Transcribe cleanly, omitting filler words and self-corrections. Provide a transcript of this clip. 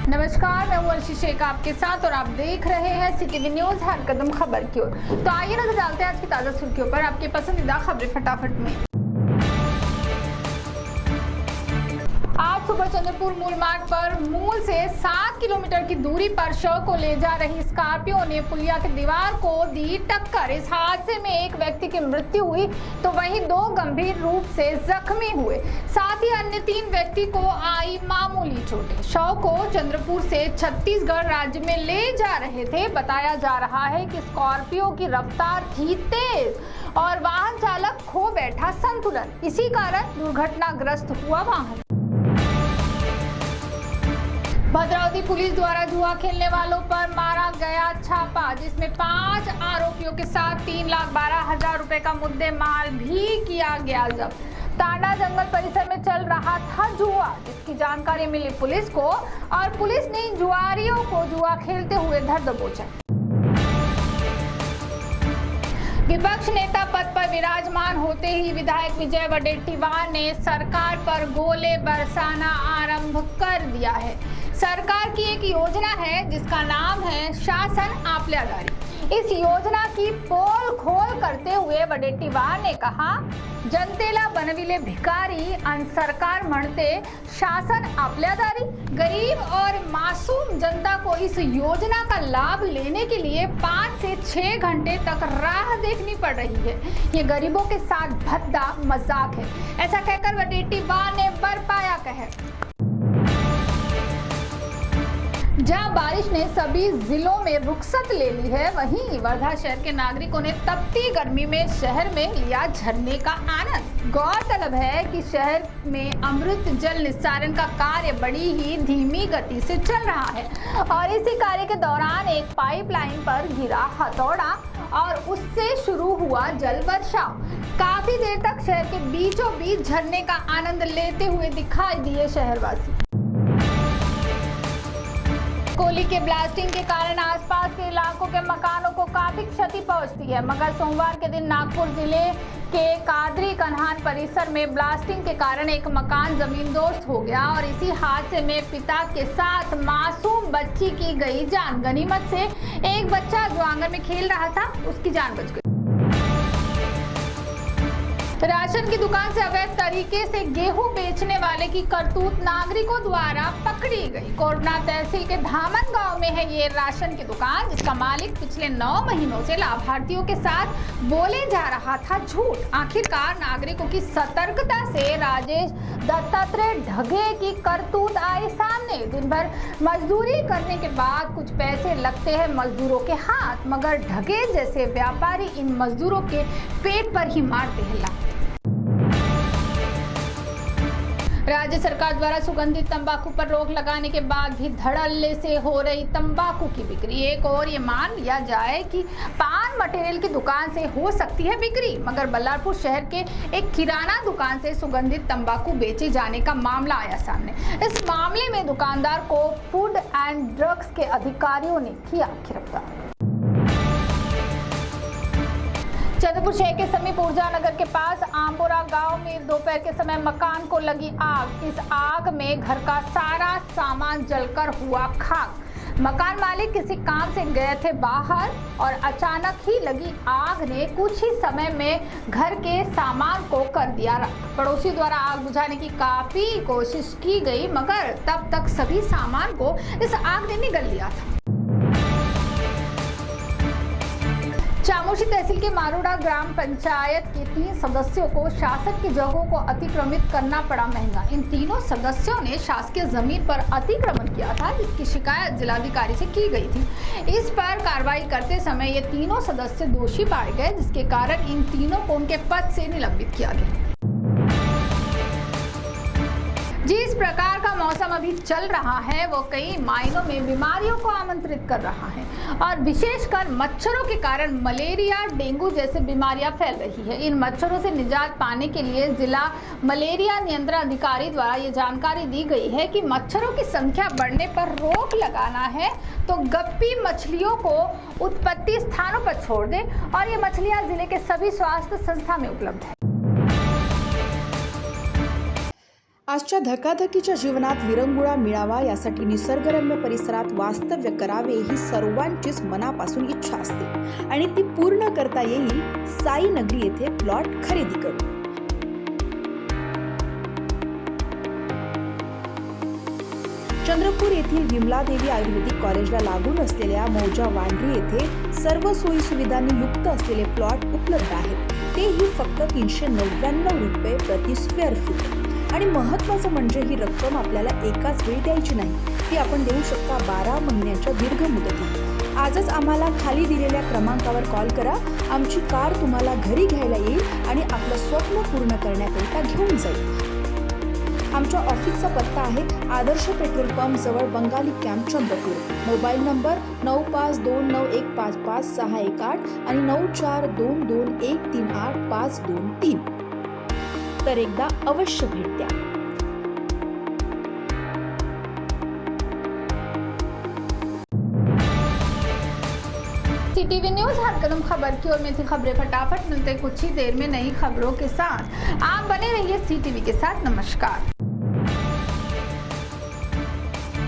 नमस्कार, मैं हूं अर्शी शेख आपके साथ और आप देख रहे हैं सिटी न्यूज हर कदम खबर की ओर। तो आइए नजर डालते हैं आज की ताजा सुर्खियों पर। आपके पसंदीदा खबरें फटाफट में। आज सुबह चंद्रपुर मूल मार्ग पर मूल से 7 किलोमीटर की दूरी पर शव को ले जा रही स्कॉर्पियो ने पुलिया की दीवार को दी टक्कर। इस हादसे में एक व्यक्ति की मृत्यु हुई तो वहीं 2 गंभीर रूप से जख्मी हुए। साथ ही अन्य 3 व्यक्ति को आई मामूली चोटें। शव को चंद्रपुर से छत्तीसगढ़ राज्य में ले जा रहे थे। बताया जा रहा है कि स्कॉर्पियो की रफ्तार थी तेज और वाहन चालक खो बैठा संतुलन, इसी कारण दुर्घटनाग्रस्त हुआ वाहन। भद्रावती पुलिस द्वारा जुआ खेलने वालों पर मारा गया छापा, जिसमें 5 आरोपियों के साथ 3,12,000 रुपए का मुद्देमाल भी किया गया जब्त। तांडा जंगल परिसर में चल रहा था जुआ, जिसकी जानकारी मिली पुलिस को और पुलिस ने इन जुआरियों को जुआ खेलते हुए धर दबोचा। विपक्ष नेता पद पर विराजमान होते ही विधायक विजय वडेट्टीवार ने सरकार पर गोले बरसाना आरंभ कर दिया है। सरकार की एक योजना है जिसका नाम है शासन आपल्यादारी। इस योजना की पोल खोल करते हुए वडेट्टीवार ने कहा, जनतेला बनविले भिकारी अन सरकार म्हणते शासन आपल्यादारी। गरीब और मासूम जनता को इस योजना का लाभ लेने के लिए 5 से 6 घंटे तक राह देखनी पड़ रही है। ये गरीबों के साथ भद्दा मजाक है, ऐसा कहकर वडेट्टीवार ने बरपाया कहर। जहां बारिश ने सभी जिलों में रुखसत ले ली है, वहीं वर्धा शहर के नागरिकों ने तपती गर्मी में शहर में लिया झरने का आनंद। गौरतलब है कि शहर में अमृत जल निस्तारण का कार्य बड़ी ही धीमी गति से चल रहा है और इसी कार्य के दौरान एक पाइपलाइन पर गिरा हथौड़ा और उससे शुरू हुआ जल वर्षाव। काफी देर तक शहर के बीचों बीच झरने का आनंद लेते हुए दिखाई दिए शहरवासी। गोली के ब्लास्टिंग के कारण आसपास के इलाकों के मकानों को काफी क्षति पहुंचती है, मगर सोमवार के दिन नागपुर जिले के कादरी कन्हान परिसर में ब्लास्टिंग के कारण एक मकान जमींदोस्त हो गया और इसी हादसे में पिता के साथ मासूम बच्ची की गई जान। गनीमत से एक बच्चा जो आंगन में खेल रहा था, उसकी जान बच गई। राशन की दुकान से अवैध तरीके से गेहूं बेचने वाले की करतूत नागरिकों द्वारा पकड़ी गई। कोरबा तहसील के धामन गांव में है ये राशन की दुकान, जिसका मालिक पिछले 9 महीनों से लाभार्थियों के साथ बोले जा रहा था झूठ। आखिरकार नागरिकों की सतर्कता से राजेश दत्तात्रेय ढगे की करतूत आई सामने। दिन भर मजदूरी करने के बाद कुछ पैसे लगते हैं मजदूरों के हाथ, मगर ढगे जैसे व्यापारी इन मजदूरों के पेट पर ही मारते हैं लात। राज्य सरकार द्वारा सुगंधित तंबाकू पर रोक लगाने के बाद भी धड़ल्ले से हो रही तंबाकू की बिक्री। एक और ये मान लिया जाए कि पान मटेरियल की दुकान से हो सकती है बिक्री, मगर बल्लारपुर शहर के एक किराना दुकान से सुगंधित तंबाकू बेचे जाने का मामला आया सामने। इस मामले में दुकानदार को फूड एंड ड्रग्स के अधिकारियों ने किया गिरफ्तार। चंद्रपुर शहर के समीप ऊर्जा नगर के पास आमपुरा गांव में दोपहर के समय मकान को लगी आग। इस आग में घर का सारा सामान जलकर हुआ खाक। मकान मालिक किसी काम से गए थे बाहर और अचानक ही लगी आग ने कुछ ही समय में घर के सामान को कर दिया राख। पड़ोसी द्वारा आग बुझाने की काफी कोशिश की गई, मगर तब तक सभी सामान को इस आग ने निगल लिया था। चामोशी तहसील के मारोड़ा ग्राम पंचायत के 3 सदस्यों को शासक की जगहों को अतिक्रमित करना पड़ा महंगा। इन तीनों सदस्यों ने शासकीय जमीन पर अतिक्रमण किया था, जिसकी शिकायत जिलाधिकारी से की गई थी। इस पर कार्रवाई करते समय ये तीनों सदस्य दोषी पाए गए, जिसके कारण इन तीनों को उनके पद से निलंबित किया गया। जिस प्रकार का मौसम अभी चल रहा है वो कई मायनों में बीमारियों को आमंत्रित कर रहा है और विशेषकर मच्छरों के कारण मलेरिया, डेंगू जैसे बीमारियां फैल रही है। इन मच्छरों से निजात पाने के लिए जिला मलेरिया नियंत्रण अधिकारी द्वारा ये जानकारी दी गई है कि मच्छरों की संख्या बढ़ने पर रोक लगाना है तो गप्पी मछलियों को उत्पत्ति स्थानों पर छोड़ दे और ये मछलियां जिले के सभी स्वास्थ्य संस्था में उपलब्ध है। आजच्या धकाधकीच्या जीवनात विरंगुळा मिळावा यासाठी निसर्गरम्य परिसरात वास्तव्य करावे ही सर्वांचीच मनापासून इच्छा असते आणि ती पूर्ण करता येईल साई नगरी येथे प्लॉट खरेदी करून. चंद्रपूर येथील विमलादेवी आयुर्वेदिक कॉलेजला लागून असलेल्या मौजा वांड्री येथे सर्व सोयी सुविधांनी युक्त असलेले प्लॉट उपलब्ध आहेत. तेही फक्त 399 रुपये प्रति स्क्वेअर फूट. आणि महत्त्वाचं म्हणजे ही रक्कम आपल्याला एकाच वेळी द्यायची नाही, ती आपण देऊ शकता 12 महिन्याच्या दीर्घ मुदतीत. आजच आम्हाला खाली दिलेल्या क्रमांकावर कॉल करा. आमची कार तुम्हाला घरी घ्यायला येईल आणि आपलं स्वप्न पूर्ण करण्याकरिता घेऊन जाईल. आमच्या ऑफिसचा पत्ता आहे आदर्श पेट्रोल पंप जवळ Bengali camp Chandrapur. Mobile number 9529155618 आणि 9422138523. तर एकदा अवश्य भेट द्या. CTV न्यूज हर कदम खबर की ओर में थी खबरें फटाफट मिलते कुछ ही देर में नई खबरों के साथ. आप बने रहिए CTV के साथ. नमस्कार.